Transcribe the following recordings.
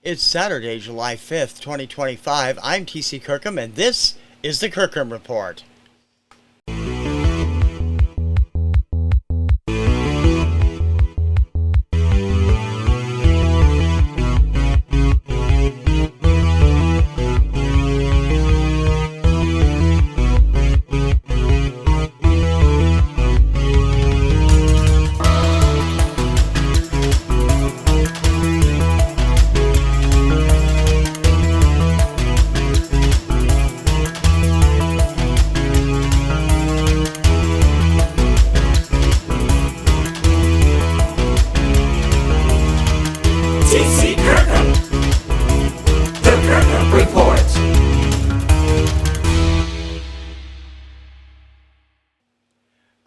It's Saturday, July 5th, 2025. I'm TC Kirkham, and this is the Kirkham Report. TC Kirkham, the Kirkham Report.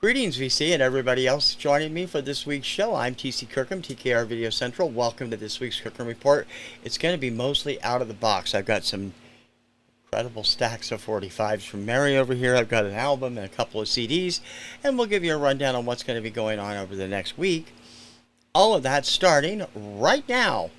Greetings, VC, and everybody else joining me for this week's show. I'm TC Kirkham, TKR Video Central. Welcome to this week's Kirkham Report. It's going to be mostly out of the box. I've got some incredible stacks of 45s from Mary over here. I've got an album and a couple of CDs, and we'll give you a rundown on what's going to be going on over the next week. All of that starting right now.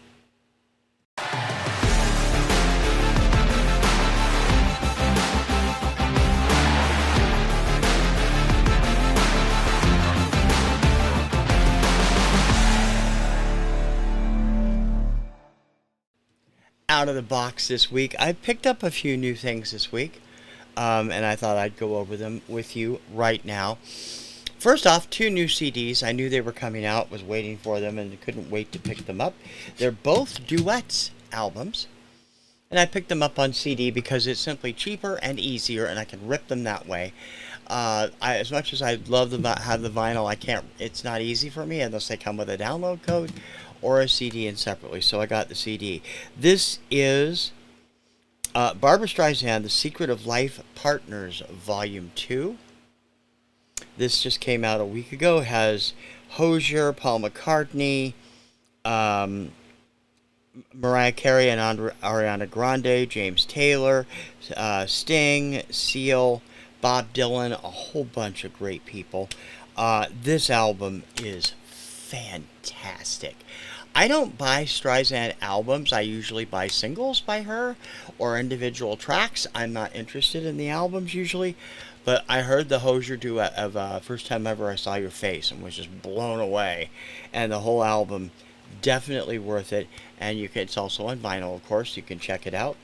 Out of the box this week, I picked up a few new things this week, and I thought I'd go over them with you right now. First off, 2 new CDs. I knew they were coming out, was waiting for them, and couldn't wait to pick them up. They're both duets albums, and I picked them up on CD because it's simply cheaper and easier, and I can rip them that way. As much as I'd love to have the vinyl, I can't. It's not easy for me unless they come with a download code or a CD in separately. So I got the CD. This is Barbra Streisand, The Secret of Life Partners, Volume 2. This just came out a week ago. It has Hozier, Paul McCartney, Mariah Carey and Ariana Grande, James Taylor, Sting, Seal, Bob Dylan, a whole bunch of great people. This album is fantastic. I don't buy Streisand albums. I usually buy singles by her or individual tracks. I'm not interested in the albums usually. But I heard the Hozier duet of First Time Ever I Saw Your Face and was just blown away. And the whole album, definitely worth it. And it's also on vinyl, of course. You can check it out.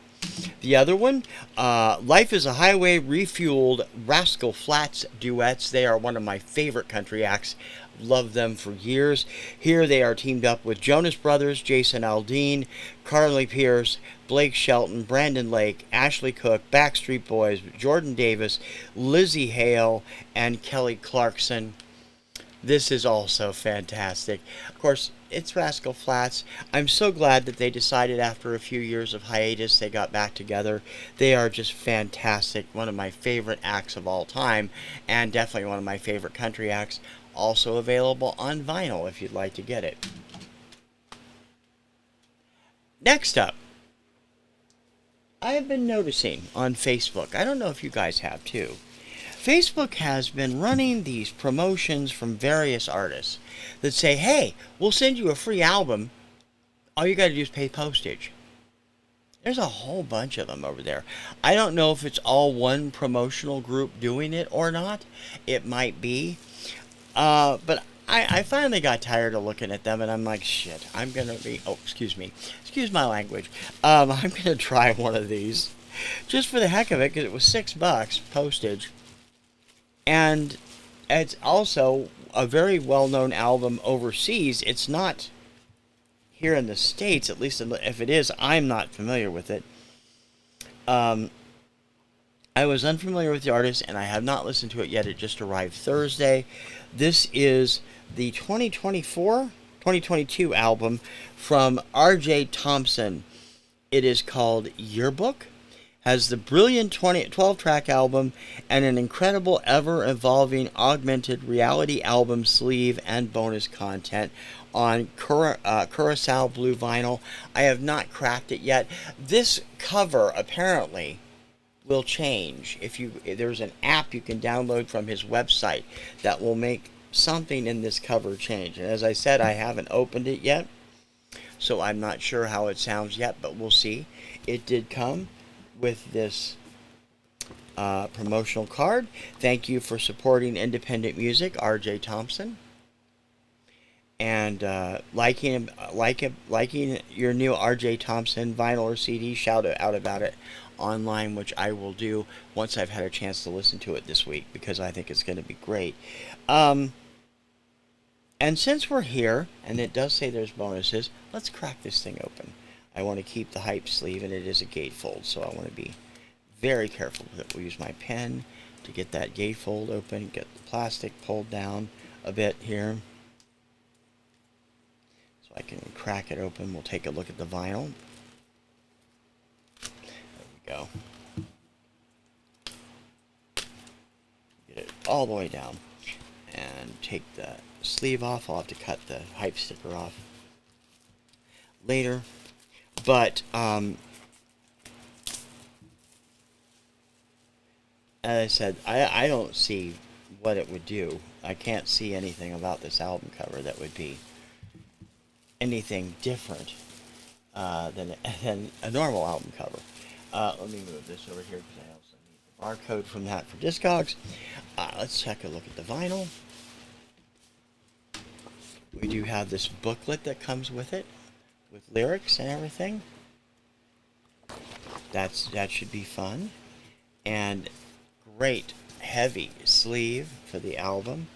The other one, Life is a Highway Refueled, Rascal Flatts duets. They are one of my favorite country acts. Loved them for years. Here they are teamed up with Jonas Brothers, Jason Aldean, Carly Pearce, Blake Shelton, Brandon Lake, Ashley Cook, Backstreet Boys, Jordan Davis, Lizzie Hale, and Kelly Clarkson. This is also fantastic. Of course, it's Rascal Flatts. I'm so glad that they decided after a few years of hiatus they got back together. They are just fantastic. One of my favorite acts of all time, and definitely one of my favorite country acts. Also available on vinyl if you'd like to get it. Next up, I have been noticing on Facebook, I don't know if you guys have too, Facebook has been running these promotions from various artists that say, hey, we'll send you a free album. All you got to do is pay postage. There's a whole bunch of them over there. I don't know if it's all one promotional group doing it or not. It might be. But I finally got tired of looking at them, and I'm like, shit, I'm going to be, oh, excuse me. Excuse my language. I'm going to try one of these. Just for the heck of it, because it was $6 postage. And it's also a very well-known album overseas. It's not here in the States, at least if it is, I'm not familiar with it. I was unfamiliar with the artist, and I have not listened to it yet. It just arrived Thursday. This is the 2022 album from R.J. Thompson. It is called Yearbook. Has the brilliant 12-track album and an incredible ever-evolving augmented reality album sleeve and bonus content on Curacao blue vinyl. I have not cracked it yet. This cover apparently will change. There's an app you can download from his website that will make something in this cover changed. And as I said, I haven't opened it yet, so I'm not sure how it sounds yet, but we'll see. It did come with this promotional card. Thank you for supporting independent music, R.J. Thompson. And liking your new R.J. Thompson vinyl or CD, shout out about it online, which I will do once I've had a chance to listen to it this week, because I think it's going to be great. And since we're here, and it does say there's bonuses, let's crack this thing open. I want to keep the hype sleeve, and it is a gatefold, so I want to be very careful with it. We'll use my pen to get that gatefold open, get the plastic pulled down a bit here. So I can crack it open. We'll take a look at the vinyl. There we go. Get it all the way down. And take the sleeve off. I'll have to cut the hype sticker off later. But, as I said, I don't see what it would do. I can't see anything about this album cover that would be anything different than a normal album cover. Let me move this over here because I also need the barcode from that for Discogs. Let's take a look at the vinyl. We do have this booklet that comes with it, with lyrics and everything. That should be fun. And great heavy sleeve for the album.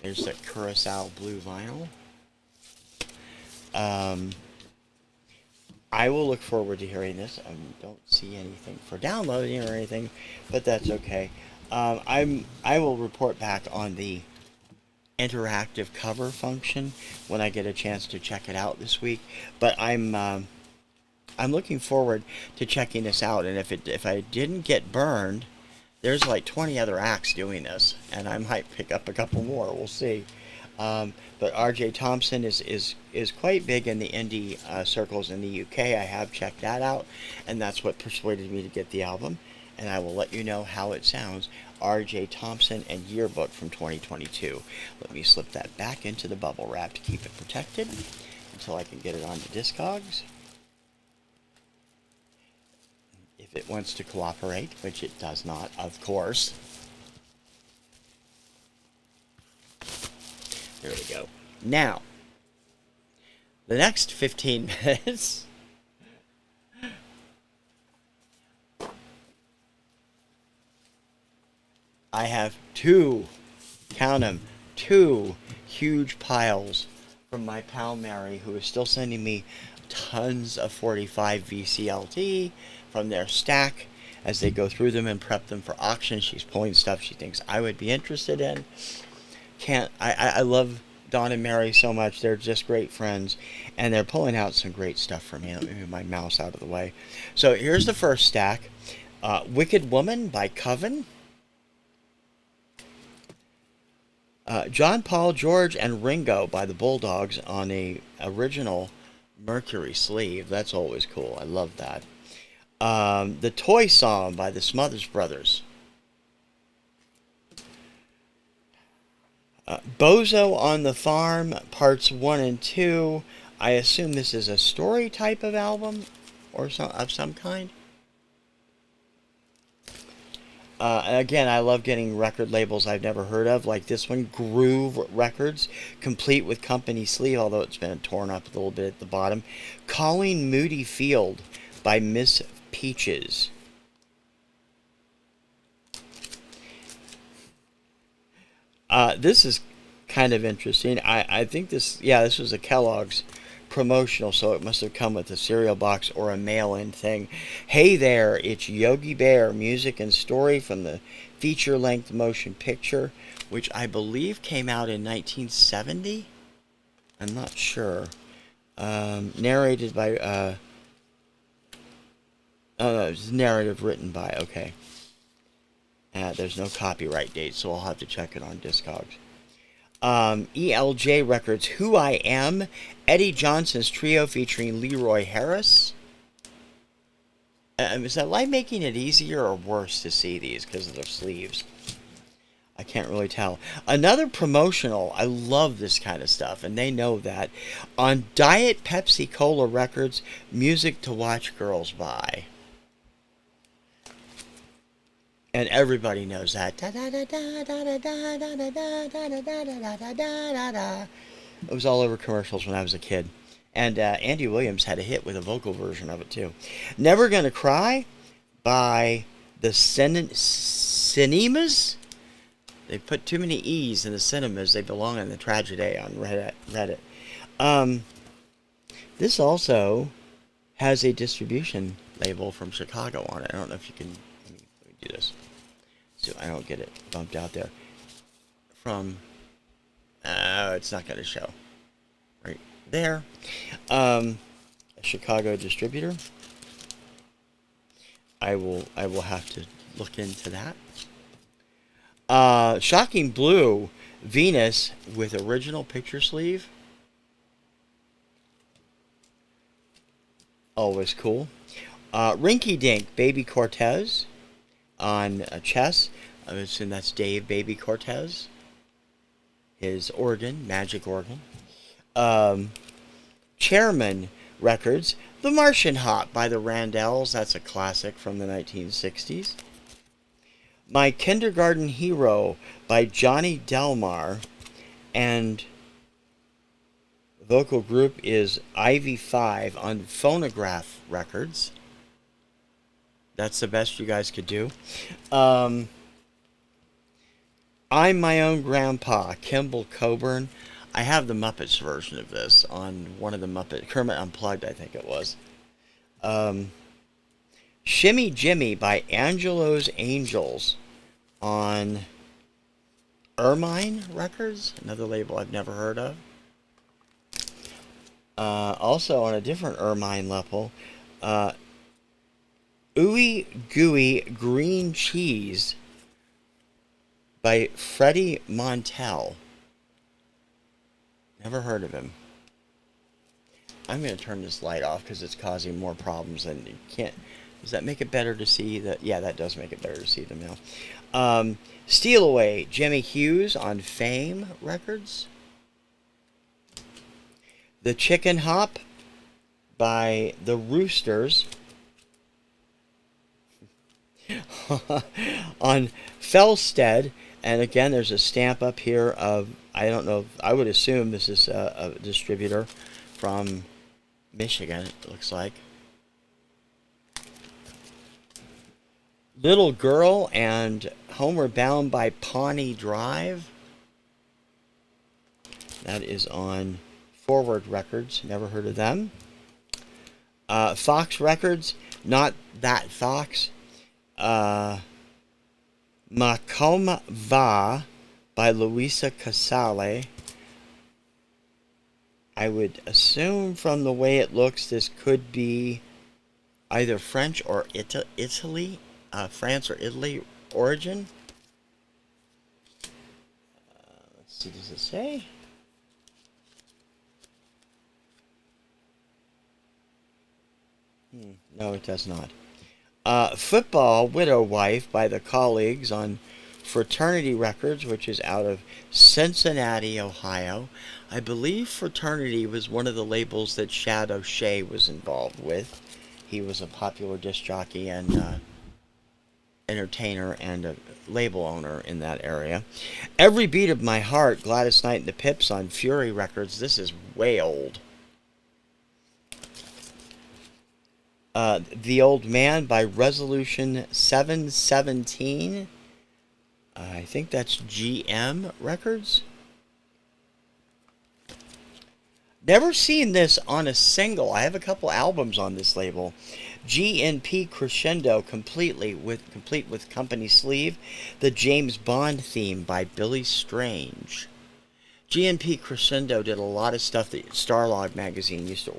There's the Curacao blue vinyl. I will look forward to hearing this. I don't see anything for downloading or anything, but that's okay. I will report back on the interactive cover function when I get a chance to check it out this week. But I'm looking forward to checking this out. And if I didn't get burned, there's like 20 other acts doing this, and I might pick up a couple more. We'll see. But R.J. Thompson is quite big in the indie circles in the UK. I have checked that out, and that's what persuaded me to get the album. And I will let you know how it sounds. R.J. Thompson and Yearbook from 2022. Let me slip that back into the bubble wrap to keep it protected until I can get it onto Discogs. If it wants to cooperate, which it does not, of course. There we go. Now, the next 15 minutes, I have count them, two huge piles from my pal Mary, who is still sending me tons of 45 VCLT from their stack as they go through them and prep them for auction. She's pulling stuff she thinks I would be interested in. I love Dawn and Mary so much. They're just great friends, and they're pulling out some great stuff for me. Let me move my mouse out of the way. So here's the first stack. Wicked Woman by Coven. John, Paul, George, and Ringo by the Bulldogs on a original Mercury sleeve. That's always cool. I love that. The Toy Song by the Smothers Brothers. Bozo on the Farm, parts 1 and 2. I assume this is a story type of album or of some kind. Again, I love getting record labels I've never heard of, like this one, Groove Records, complete with company sleeve, although it's been torn up a little bit at the bottom. Calling Moody Field by Miss Peaches. This is kind of interesting. I think this was a Kellogg's promotional, so it must have come with a cereal box or a mail-in thing. Hey there, it's Yogi Bear, music and story from the feature-length motion picture, which I believe came out in 1970. I'm not sure. Narrated by, oh no, it's narrative written by, okay. There's no copyright date, so I'll have to check it on Discogs. ELJ Records, Who I Am, Eddie Johnson's trio featuring Leroy Harris. Is that light making it easier or worse to see these because of their sleeves? I can't really tell. Another promotional, I love this kind of stuff, and they know that. On Diet Pepsi Cola Records, music to watch girls buy. And everybody knows that. It was all over commercials when I was a kid. And Andy Williams had a hit with a vocal version of it, too. Never Gonna Cry by the Cinemas. They put too many E's in the cinemas. They belong in the Tragedy on Reddit. This also has a distribution label from Chicago on it. I don't know if you can... Let me do this so I don't get it bumped out there. From... it's not going to show. Right there. A Chicago distributor. I will have to look into that. Shocking Blue Venus with original picture sleeve. Always cool. Rinky Dink Baby Cortez on chess. I assume that's Dave Baby Cortez. His organ, magic organ. Chairman Records, The Martian Hop by the Randells. That's a classic from the 1960s. My Kindergarten Hero by Johnny Delmar, and the vocal group is Ivy 5 on Phonograph Records. That's the best you guys could do. I'm My Own Grandpa, Kimball Coburn. I have the Muppets version of this on one of the Muppet Kermit Unplugged, I think it was. Shimmy Jimmy by Angelo's Angels on Ermine Records, another label I've never heard of. Also on a different Ermine level, Ooey Gooey Green Cheese by Freddie Montel. Never heard of him. I'm going to turn this light off because it's causing more problems than you can't. Does that make it better to see? Yeah, that does make it better to see them now. Steal Away, Jimmy Hughes on Fame Records. The Chicken Hop by the Roosters on Felstead. And again, there's a stamp up here of, I don't know, I would assume this is a distributor from Michigan, it looks like. Little Girl and Homeward Bound by Pawnee Drive. That is on Forward Records. Never heard of them. Fox Records. Not That Fox. Macoma Va by Luisa Casale. I would assume from the way it looks, this could be either French or Italy. France or Italy origin. Let's see, does it say? No, it does not. Football Widow Wife by the Colleagues on Fraternity Records, which is out of Cincinnati, Ohio. I believe Fraternity was one of the labels that Shadow Shea was involved with. He was a popular disc jockey and entertainer and a label owner in that area. Every Beat of My Heart, Gladys Knight and the Pips on Fury Records. This is way old. The Old Man by Resolution 717. I think that's GM Records. Never seen this on a single. I have a couple albums on this label. GNP Crescendo, complete with company sleeve. The James Bond theme by Billy Strange. GNP Crescendo did a lot of stuff that Starlog magazine used to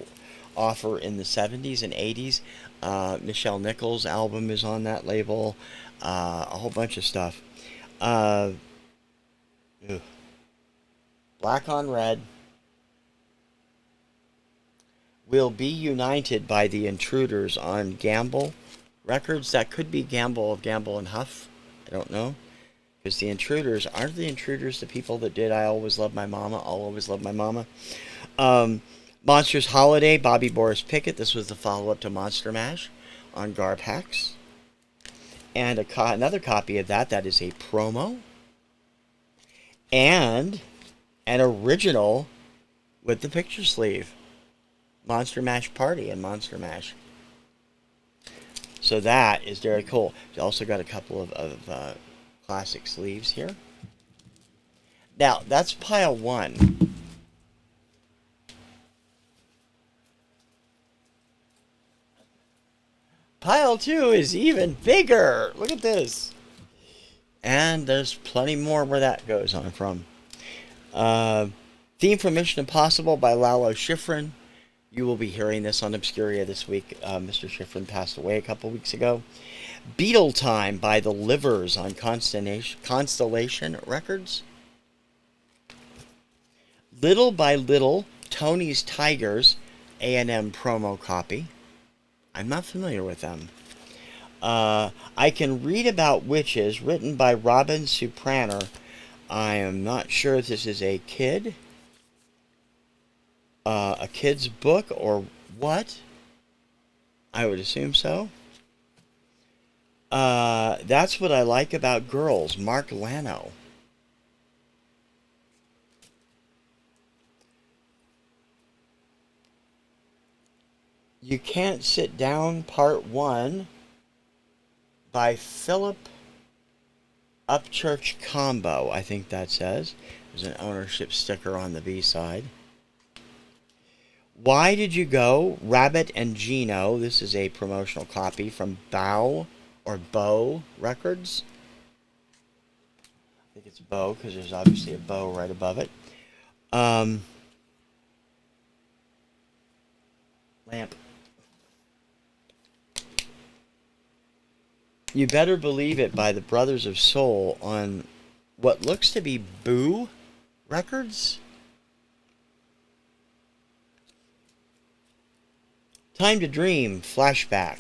offer in the 70s and 80s. Nichelle Nichols' album is on that label. A whole bunch of stuff. Black on Red. We'll Be United by the Intruders on Gamble Records. That could be Gamble of Gamble and Huff. I don't know. Because the Intruders, aren't the Intruders the people that did I Always Love My Mama, I'll Always Love My Mama? Monsters Holiday, Bobby Boris Pickett. This was the follow-up to Monster Mash on Garpax. And another copy of that is a promo. And an original with the picture sleeve. Monster Mash Party and Monster Mash. So that is very cool. You also got a couple of classic sleeves here. Now, that's pile one. Pile two is even bigger. Look at this. And there's plenty more where that goes on from. Theme from Mission Impossible by Lalo Schifrin. You will be hearing this on Obscuria this week. Mr. Schifrin passed away a couple weeks ago. Beetle Time by The Livers on Constellation Records. Little by Little, Tony's Tigers, A&M promo copy. I'm not familiar with them. I Can Read About Witches, written by Robin Supraner. I am not sure if this is a kid's book or what. I would assume so. That's What I Like About Girls, Mark Lano. You Can't Sit Down, Part 1 by Philip Upchurch Combo, I think that says. There's an ownership sticker on the B side. Why Did You Go? Rabbit and Gino. This is a promotional copy from Bow Records. I think it's Bow because there's obviously a bow right above it. Lamp. You Better Believe It by the Brothers of Soul on what looks to be Boo Records. Time to Dream, Flashback.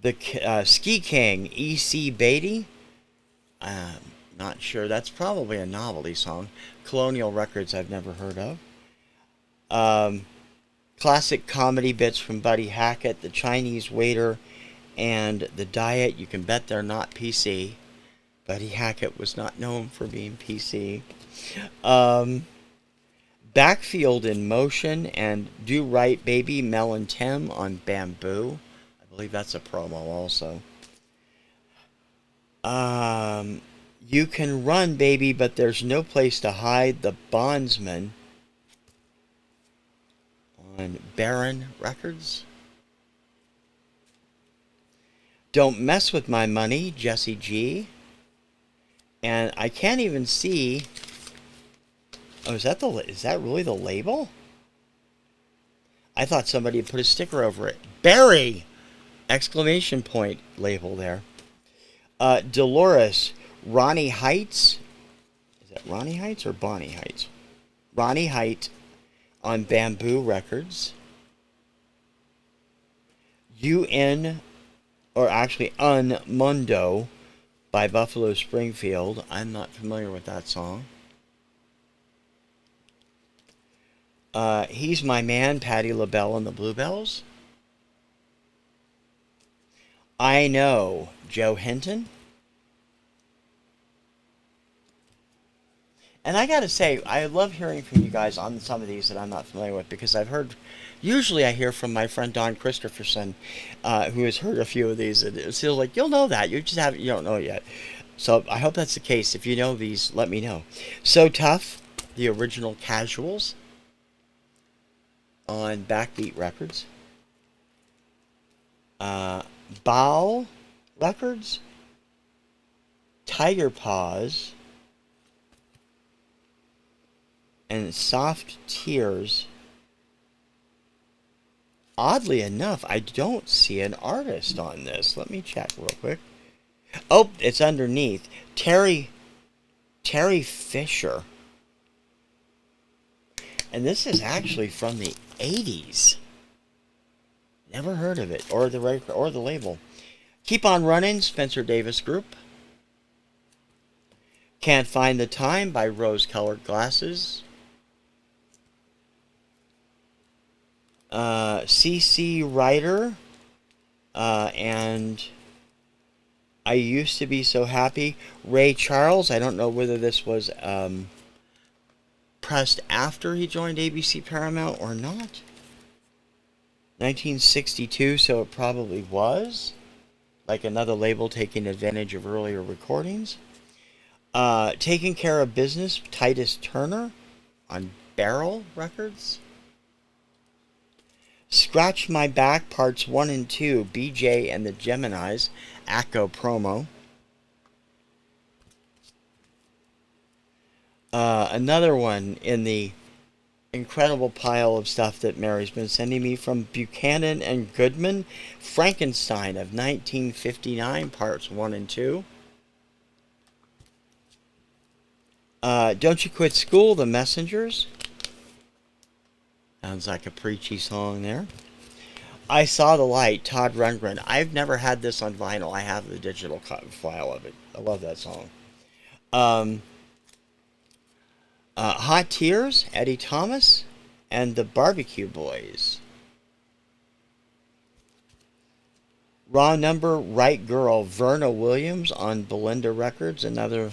The Ski King, E.C. Beatty. Not sure. That's probably a novelty song. Colonial Records I've never heard of. Classic comedy bits from Buddy Hackett, The Chinese Waiter, and The Diet. You can bet they're not PC. Buddy Hackett was not known for being PC. Backfield in Motion and Do Right Baby, Mel and Tim on Bamboo. I believe that's a promo also. You Can Run Baby, But There's No Place to Hide, The Bondsman on Baron Records. Don't Mess With My Money, Jesse G. And I can't even see. Oh, is that really the label? I thought somebody had put a sticker over it. Barry! Exclamation point label there. Dolores, Ronnie Heights. Is that Ronnie Heights or Bonnie Heights? Ronnie Height on Bamboo Records. Mundo by Buffalo Springfield. I'm not familiar with that song. He's My Man, Patti LaBelle and the Bluebells. I Know, Joe Hinton. And I gotta say, I love hearing from you guys on some of these that I'm not familiar with, because usually I hear from my friend Don Christopherson, who has heard a few of these, and it's still like, you'll know that, you don't know it yet. So I hope that's the case. If you know these, let me know. So Tough, the original Casuals on Backbeat Records. Baal Records, Tiger Paws, and Soft Tears. Oddly enough, I don't see an artist on this. Let me check real quick. Oh, it's underneath. Terry Fisher. And this is actually from the 80s. Never heard of it, or the label. Keep on Running, Spencer Davis Group. Can't Find the Time by Rose Colored Glasses. CC Writer and I Used to Be So Happy. Ray Charles, I don't know whether this was pressed after he joined ABC Paramount or not. 1962, so it probably was. Like another label taking advantage of earlier recordings. Taking Care of Business, Titus Turner on Barrel Records. Scratch My Back, Parts 1 and 2, BJ and the Geminis, ACO promo. Another one in the incredible pile of stuff that Mary's been sending me from Buchanan and Goodman, Frankenstein of 1959, Parts 1 and 2. Don't You Quit School, The Messengers. Sounds like a preachy song there. I Saw the Light, Todd Rundgren. I've never had this on vinyl. I have the digital file of it. I love that song. Hot Tears, Eddie Thomas, and the Barbecue Boys. Raw Number, Right Girl, Verna Williams on Belinda Records, another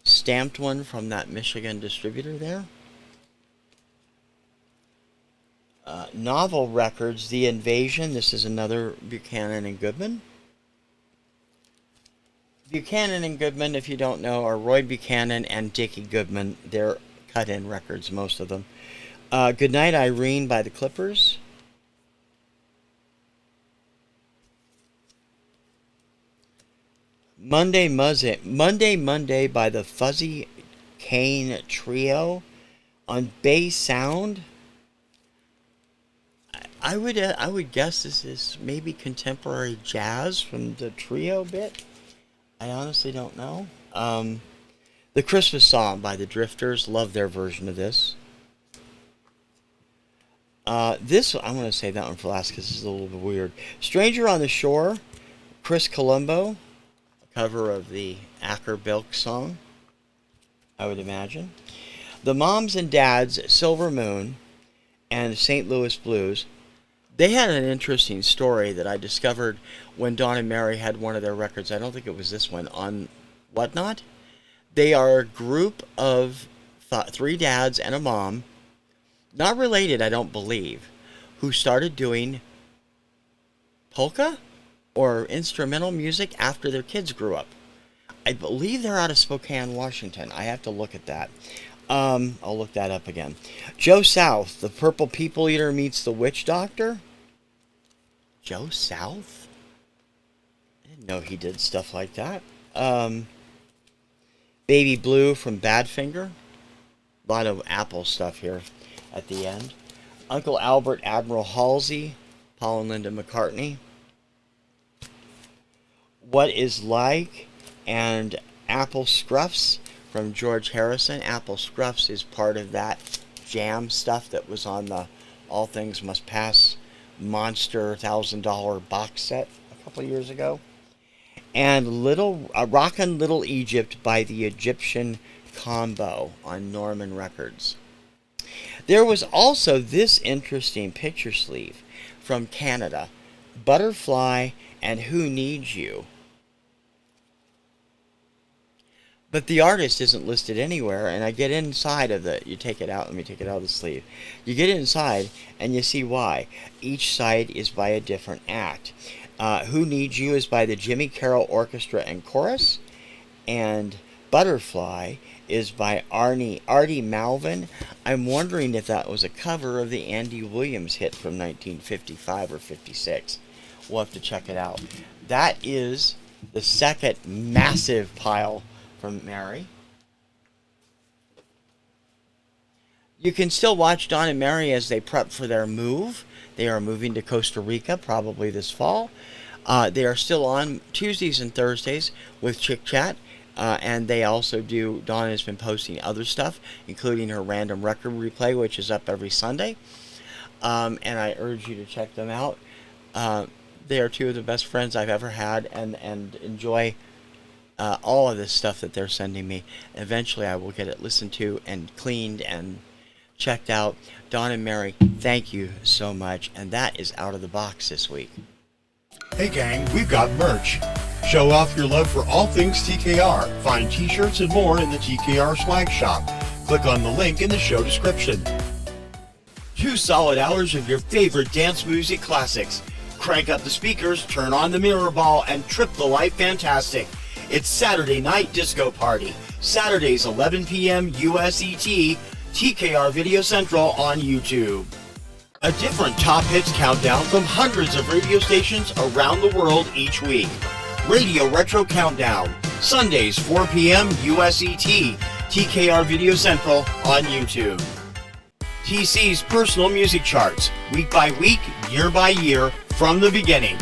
stamped one from that Michigan distributor there. Novel Records, The Invasion. This is another Buchanan and Goodman. Buchanan and Goodman, if you don't know, are Roy Buchanan and Dickie Goodman. They're cut-in records, most of them. Goodnight Irene by the Clippers. Monday by the Fuzzy Cane Trio on Bay Sound. I would guess this is maybe contemporary jazz from the trio bit. I honestly don't know. The Christmas Song by the Drifters. Love their version of this. This, I'm going to save that one for last because this is a little bit weird. Stranger on the Shore, Chris Colombo, a cover of the Acker Bilk song, I would imagine. The Moms and Dads, Silver Moon, and St. Louis Blues. They had an interesting story that I discovered when Dawn and Mary had one of their records. I don't think it was this one, on Whatnot. They are a group of three dads and a mom, not related, I don't believe, who started doing polka or instrumental music after their kids grew up. I believe they're out of Spokane, Washington. I have to look at that. I'll look that up again. Joe South, The Purple People Eater Meets the Witch Doctor. Joe South? I didn't know he did stuff like that. Baby Blue from Badfinger. A lot of Apple stuff here at the end. Uncle Albert, Admiral Halsey, Paul and Linda McCartney. What Is Like and Apple Scruffs from George Harrison. Apple Scruffs is part of that jam stuff that was on the All Things Must Pass monster $1,000 box set a couple years ago. And Rockin' Little Egypt by the Egyptian Combo on Norman Records. There was also this interesting picture sleeve from Canada, Butterfly and Who Needs You. But the artist isn't listed anywhere, and I get inside of you take it out, let me take it out of the sleeve. You get inside, and you see why. Each side is by a different act. Who Needs You is by the Jimmy Carroll Orchestra and Chorus, and Butterfly is by Artie Malvin. I'm wondering if that was a cover of the Andy Williams hit from 1955 or 56. We'll have to check it out. That is the second massive pile from Mary. You can still watch Don and Mary as they prep for their move. They are moving to Costa Rica probably this fall. They are still on Tuesdays and Thursdays with Chick Chat. And they also do, Dawn has been posting other stuff, including her random record replay, which is up every Sunday. And I urge you to check them out. They are two of the best friends I've ever had, and enjoy all of this stuff that they're sending me. Eventually, I will get it listened to and cleaned and checked out. Don and Mary, thank you so much. And that is out of the box this week. Hey gang, we've got merch. Show off your love for all things TKR. Find t-shirts and more in the TKR swag shop. Click on the link in the show description. 2 solid hours of your favorite dance music classics. Crank up the speakers, turn on the mirror ball, and trip the life fantastic. It's Saturday Night Disco Party. Saturdays 11 p.m. US ET, TKR Video Central on YouTube. A different top hits countdown from hundreds of radio stations around the world each week. Radio Retro Countdown. Sundays 4 p.m. US ET, TKR Video Central on YouTube. TC's personal music charts, week by week, year by year, from the beginning.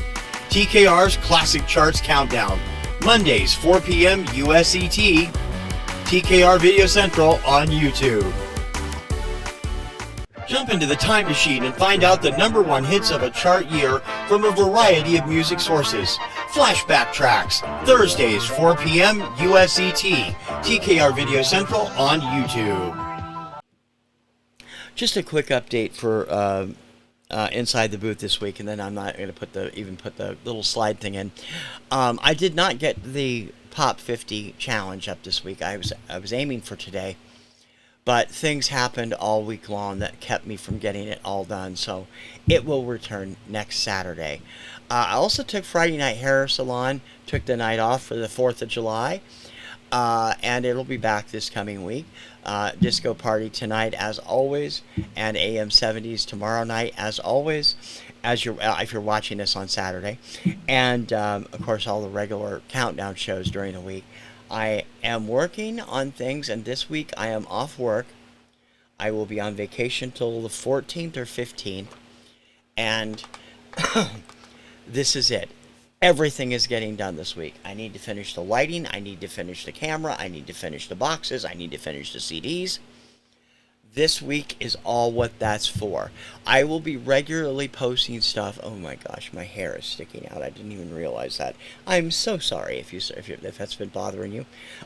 TKR's Classic Charts Countdown. Mondays 4 p.m. US ET, TKR Video Central on YouTube. Jump into the time machine and find out the #1 hits of a chart year from a variety of music sources. Flashback tracks, Thursdays 4 p.m. US ET, TKR Video Central on YouTube. Just a quick update for Inside the Booth this week, and then I'm not going to put the little slide thing in. I did not get the Pop 50 challenge up this week. I was aiming for today, but things happened all week long that kept me from getting it all done. So it will return next Saturday. I also took Friday Night Hair Salon, took the night off for the 4th of July, and it'll be back this coming week. Disco Party tonight as always, and AM 70s tomorrow night as always, if you're watching this on Saturday, and of course all the regular countdown shows during the week. I am working on things, and this week I am off work. I will be on vacation till the 14th or 15th, and this is it. Everything is getting done this week. I need to finish the lighting. I need to finish the camera. I need to finish the boxes. I need to finish the CDs. This week is all what that's for. I will be regularly posting stuff. Oh my gosh, my hair is sticking out. I didn't even realize that. I'm so sorry if that's been bothering you.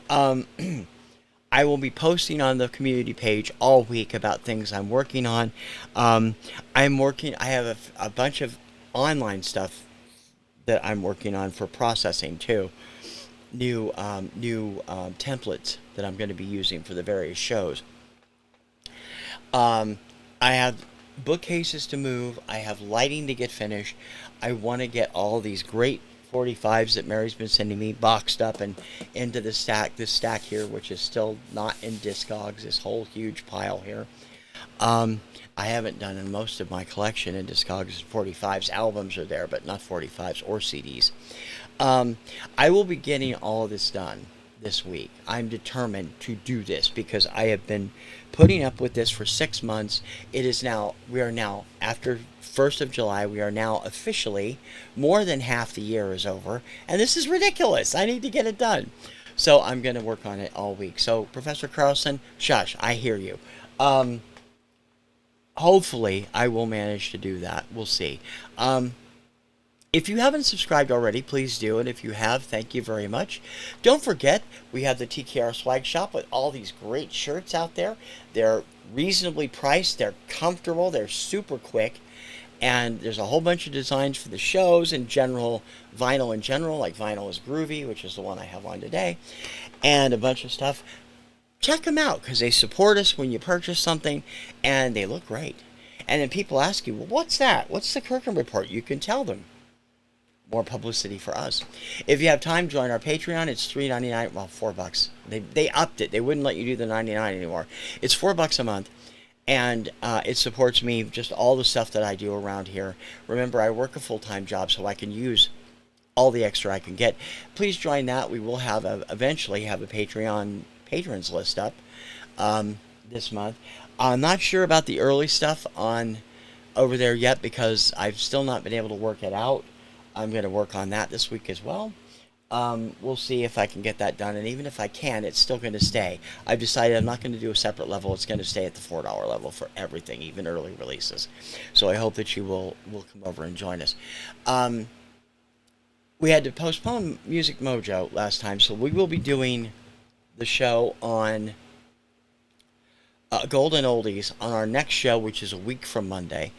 I will be posting on the community page all week about things I'm working on. I have a bunch of online stuff that I'm working on for processing too. New templates that I'm going to be using for the various shows. I have bookcases to move. I have lighting to get finished. I want to get all these great 45s that Mary's been sending me boxed up and into this stack here, which is still not in Discogs, this whole huge pile here. I haven't done in most of my collection in Discogs. 45s albums are there, but not 45s or CDs. I will be getting all of this done this week. I'm determined to do this because I have been putting up with this for 6 months. We are now, after 1st of July, we are now officially, more than half the year is over, and this is ridiculous. I need to get it done. So I'm going to work on it all week. So, Professor Carlson, shush, I hear you. Hopefully, I will manage to do that. We'll see. If you haven't subscribed already, please do. And if you have, thank you very much. Don't forget, we have the TKR Swag Shop with all these great shirts out there. They're reasonably priced. They're comfortable. They're super quick. And there's a whole bunch of designs for the shows in general, vinyl in general, like Vinyl is Groovy, which is the one I have on today, and a bunch of stuff. Check them out because they support us when you purchase something, and they look great. And then people ask you, well, what's that? What's the Kirkham Report? You can tell them. More publicity for us. If you have time, join our Patreon. It's $3.99. Well, $4. They upped it. They wouldn't let you do the $99 anymore. It's $4 a month, and it supports me, just all the stuff that I do around here. Remember, I work a full-time job, so I can use all the extra I can get. Please join that. We will eventually have a Patreon patrons list up this month. I'm not sure about the early stuff over there yet because I've still not been able to work it out. I'm going to work on that this week as well. We'll see if I can get that done, and even if I can, it's still going to stay. I've decided I'm not going to do a separate level. It's going to stay at the $4 level for everything, even early releases. So I hope that you will come over and join us. we had to postpone Music Mojo last time, so we will be doing the show on Golden Oldies on our next show, which is a week from Monday.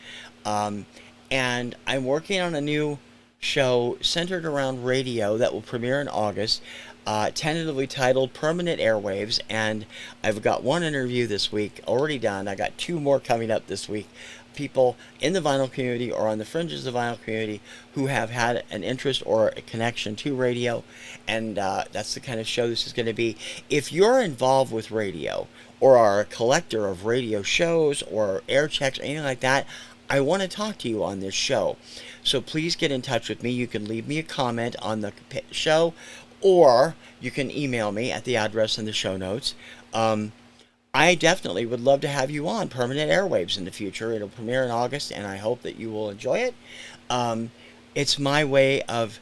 Um, and I'm working on a new show centered around radio that will premiere in August, tentatively titled Permanent Airwaves. And I've got one interview this week already done. I got two more coming up this week. People in the vinyl community or on the fringes of the vinyl community who have had an interest or a connection to radio. And that's the kind of show this is going to be. If you're involved with radio or are a collector of radio shows or air checks or anything like that, I want to talk to you on this show. So please get in touch with me. You can leave me a comment on the show, or you can email me at the address in the show notes. I definitely would love to have you on Permanent Airwaves in the future. It'll premiere in August, and I hope that you will enjoy it. It's my way of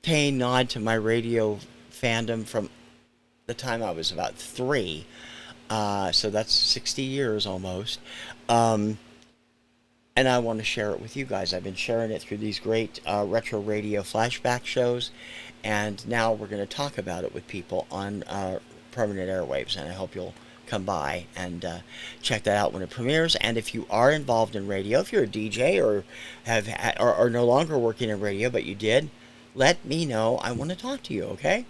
paying nod to my radio fandom from the time I was about 3. So that's 60 years almost. And I want to share it with you guys. I've been sharing it through these great retro radio flashback shows, and now we're going to talk about it with people on Permanent Airwaves, and I hope you'll come by and check that out when it premieres. And if you are involved in radio, if you're a DJ or are no longer working in radio, but you did, let me know. I want to talk to you, okay?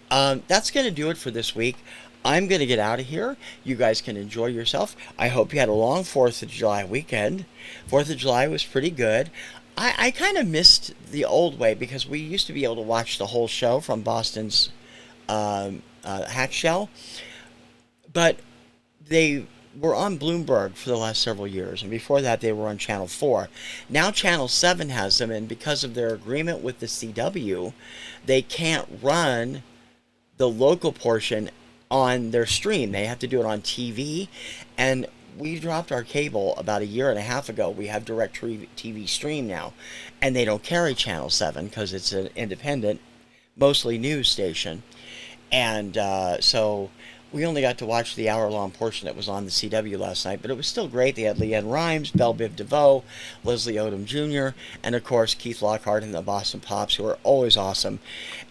That's going to do it for this week. I'm going to get out of here. You guys can enjoy yourself. I hope you had a long 4th of July weekend. 4th of July was pretty good. I kind of missed the old way because we used to be able to watch the whole show from Boston's Hack Shell. But they were on Bloomberg for the last several years, and before that they were on Channel 4. Now Channel 7 has them, and because of their agreement with the CW, they can't run the local portion on their stream. They have to do it on TV, and we dropped our cable about a year and a half ago. We have direct TV stream now, and they don't carry Channel 7 because it's an independent, mostly news station. And so we only got to watch the hour-long portion that was on the CW last night, but it was still great. They had Leanne Rimes, Belle Biv DeVoe, Leslie Odom Jr., and of course Keith Lockhart and the Boston Pops, who are always awesome.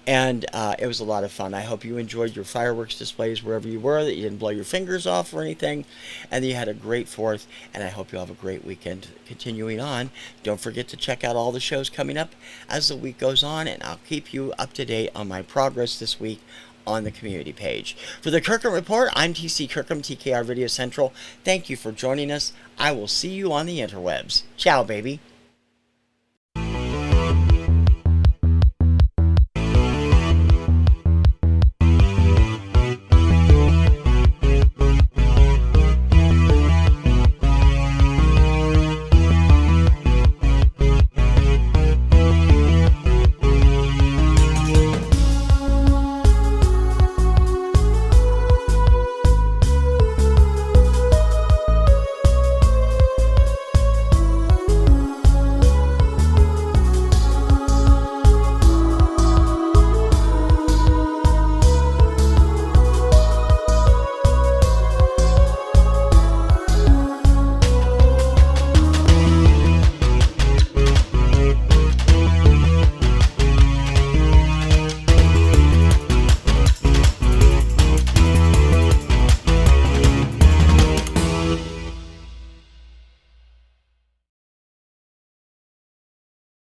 And it was a lot of fun. I hope you enjoyed your fireworks displays wherever you were, that you didn't blow your fingers off or anything, and that you had a great 4th, and I hope you'll have a great weekend. Continuing on, don't forget to check out all the shows coming up as the week goes on, and I'll keep you up to date on my progress this week on the community page. For the Kirkham Report, I'm TC Kirkham, TKR Video Central. Thank you for joining us. I will see you on the interwebs. Ciao, baby.